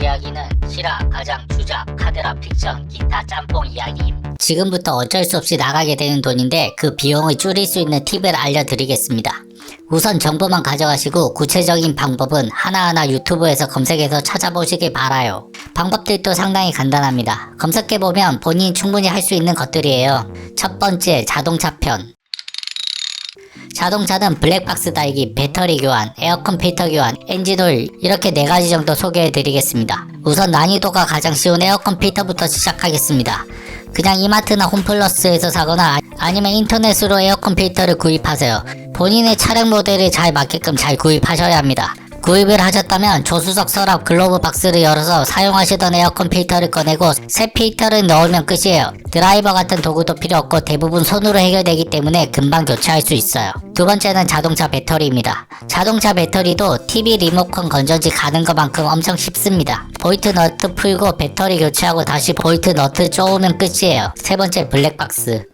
이야기는 실화, 가장, 주작, 카드라, 픽션, 기타 짬뽕 이야기. 지금부터 어쩔 수 없이 나가게 되는 돈인데 그 비용을 줄일 수 있는 팁을 알려드리겠습니다. 우선 정보만 가져가시고 구체적인 방법은 하나하나 유튜브에서 검색해서 찾아보시길 바라요. 방법들도 상당히 간단합니다. 검색해보면 본인이 충분히 할 수 있는 것들이에요. 첫 번째, 자동차 편. 자동차는 블랙박스 달기, 배터리 교환, 에어컨 필터 교환, 엔진오일 이렇게 4가지 정도 소개해드리겠습니다. 우선 난이도가 가장 쉬운 에어컨 필터부터 시작하겠습니다. 그냥 이마트나 홈플러스에서 사거나 아니면 인터넷으로 에어컨 필터를 구입하세요. 본인의 차량 모델에 잘 맞게끔 잘 구입하셔야 합니다. 구입을 하셨다면 조수석 서랍 글로브 박스를 열어서 사용하시던 에어컨 필터를 꺼내고 새 필터를 넣으면 끝이에요. 드라이버 같은 도구도 필요 없고 대부분 손으로 해결되기 때문에 금방 교체할 수 있어요. 두 번째는 자동차 배터리입니다. 자동차 배터리도 TV 리모컨 건전지 가는 것만큼 엄청 쉽습니다. 볼트 너트 풀고 배터리 교체하고 다시 볼트 너트 쪼으면 끝이에요. 세 번째, 블랙박스.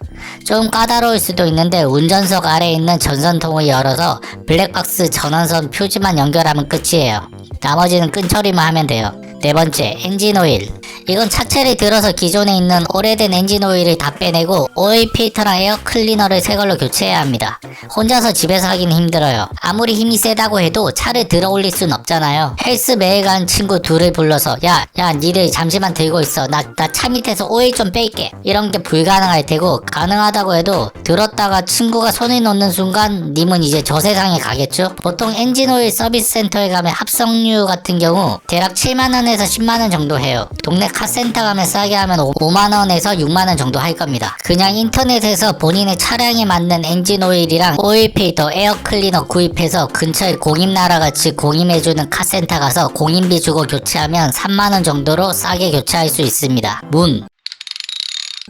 좀 까다로울 수도 있는데 운전석 아래에 있는 전선통을 열어서 블랙박스 전원선 표지만 연결하면 끝이에요. 나머지는 끈 처리만 하면 돼요. 네 번째, 엔진오일. 이건 차체를 들어서 기존에 있는 오래된 엔진오일을 다 빼내고 오일 필터랑 에어 클리너를 새걸로 교체해야 합니다. 혼자서 집에서 하기는 힘들어요. 아무리 힘이 세다고 해도 차를 들어 올릴 순 없잖아요. 헬스 매일 간 친구 둘을 불러서 야 니들 잠시만 들고 있어. 나 차 밑에서 오일 좀 뺄게. 이런 게 불가능할 테고, 가능하다고 해도 들었다가 친구가 손을 놓는 순간 님은 이제 저 세상에 가겠죠? 보통 엔진오일 서비스 센터에 가면 합성유 같은 경우 대략 7만원에서 10만원 정도 해요. 동네 카센터 가면 싸게 하면 5만원에서 6만원 정도 할 겁니다. 그냥 인터넷에서 본인의 차량에 맞는 엔진오일이랑 오일 필터, 에어 클리너 구입해서 근처에 공임나라 같이 공임해주는 카센터 가서 공임비 주고 교체하면 3만원 정도로 싸게 교체할 수 있습니다. 문.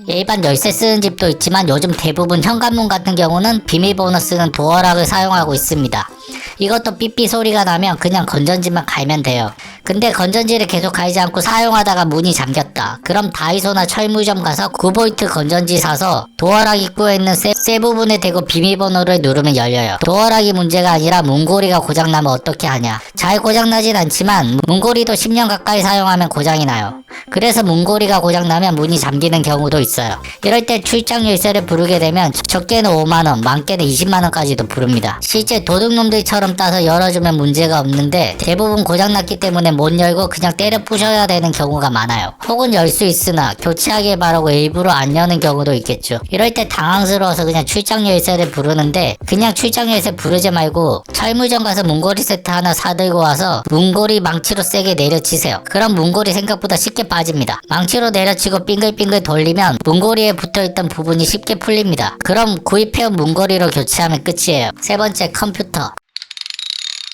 일반 열쇠 쓰는 집도 있지만 요즘 대부분 현관문 같은 경우는 비밀번호 쓰는 도어락을 사용하고 있습니다. 이것도 삐삐 소리가 나면 그냥 건전지만 갈면 돼요. 근데 건전지를 계속 갈지 않고 사용하다가 문이 잠겼다. 그럼 다이소나 철물점 가서 9V 건전지 사서 도어락 입구에 있는 쇠 부분에 대고 비밀번호를 누르면 열려요. 도어락이 문제가 아니라 문고리가 고장나면 어떻게 하냐. 잘 고장나진 않지만 문고리도 10년 가까이 사용하면 고장이 나요. 그래서 문고리가 고장나면 문이 잠기는 경우도 있어요. 이럴 때 출장 열쇠를 부르게 되면 적게는 5만원, 많게는 20만원까지도 부릅니다. 실제 도둑놈들처럼 따서 열어주면 문제가 없는데 대부분 고장났기 때문에 못 열고 그냥 때려 부셔야 되는 경우가 많아요. 혹은 열 수 있으나 교체하길 바라고 일부러 안 여는 경우도 있겠죠. 이럴 때 당황스러워서 그냥 출장 열쇠를 부르는데, 그냥 출장 열쇠 부르지 말고 철물점 가서 문고리 세트 하나 사들고 와서 문고리 망치로 세게 내려치세요. 그럼 문고리 생각보다 쉽게 빠집니다. 망치로 내려치고 빙글빙글 돌리면 문고리에 붙어있던 부분이 쉽게 풀립니다. 그럼 구입해온 문고리로 교체하면 끝이에요. 세 번째, 컴퓨터.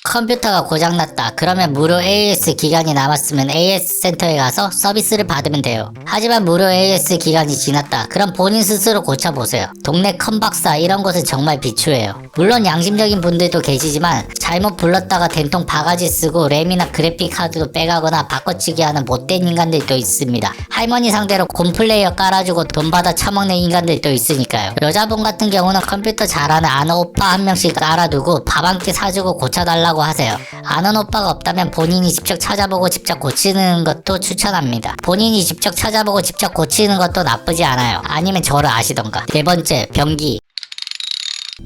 컴퓨터가 고장났다. 그러면 무료 AS 기간이 남았으면 AS 센터에 가서 서비스를 받으면 돼요. 하지만 무료 AS 기간이 지났다. 그럼 본인 스스로 고쳐보세요. 동네 컴박사 이런 곳은 정말 비추해요. 물론 양심적인 분들도 계시지만 잘못 불렀다가 된통 바가지 쓰고 램이나 그래픽 카드도 빼가거나 바꿔치기 하는 못된 인간들도 있습니다. 할머니 상대로 곰플레이어 깔아주고 돈 받아 처먹는 인간들도 있으니까요. 여자분 같은 경우는 컴퓨터 잘하는 아는 오빠 한 명씩 알아두고 밥 한 끼 사주고 고쳐달라고 하세요. 아는 오빠가 없다면 본인이 직접 찾아보고 직접 고치는 것도 추천합니다. 본인이 직접 찾아보고 직접 고치는 것도 나쁘지 않아요. 아니면 저를 아시던가. 네 번째, 변기.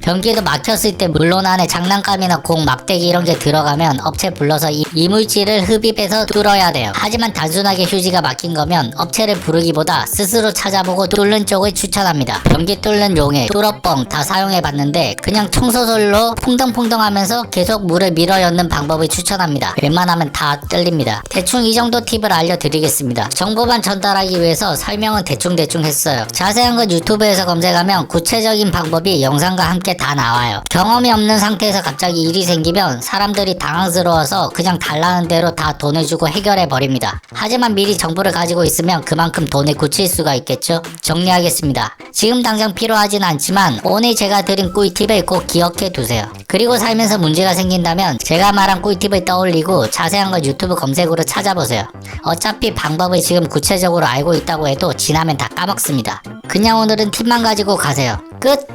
변기도 막혔을 때 물론 안에 장난감이나 공, 막대기 이런 게 들어가면 업체 불러서 이물질을 흡입해서 뚫어야 돼요. 하지만 단순하게 휴지가 막힌 거면 업체를 부르기보다 스스로 찾아보고 뚫는 쪽을 추천합니다. 변기 뚫는 용해, 뚫어뻥 다 사용해봤는데 그냥 청소솔로 퐁덩퐁덩 하면서 계속 물을 밀어 넣는 방법을 추천합니다. 웬만하면 다 뚫립니다. 대충 이 정도 팁을 알려드리겠습니다. 정보만 전달하기 위해서 설명은 대충 했어요. 자세한 건 유튜브에서 검색하면 구체적인 방법이 영상과 함께 다 나와요. 경험이 없는 상태에서 갑자기 일이 생기면 사람들이 당황스러워서 그냥 달라는 대로 다 돈을 주고 해결해 버립니다. 하지만 미리 정보를 가지고 있으면 그만큼 돈을 굳힐 수가 있겠죠. 정리하겠습니다. 지금 당장 필요하진 않지만 오늘 제가 드린 꿀팁을 꼭 기억해 두세요. 그리고 살면서 문제가 생긴다면 제가 말한 꿀팁을 떠올리고 자세한 건 유튜브 검색으로 찾아보세요. 어차피 방법을 지금 구체적으로 알고 있다고 해도 지나면 다 까먹습니다. 그냥 오늘은 팁만 가지고 가세요. 끝!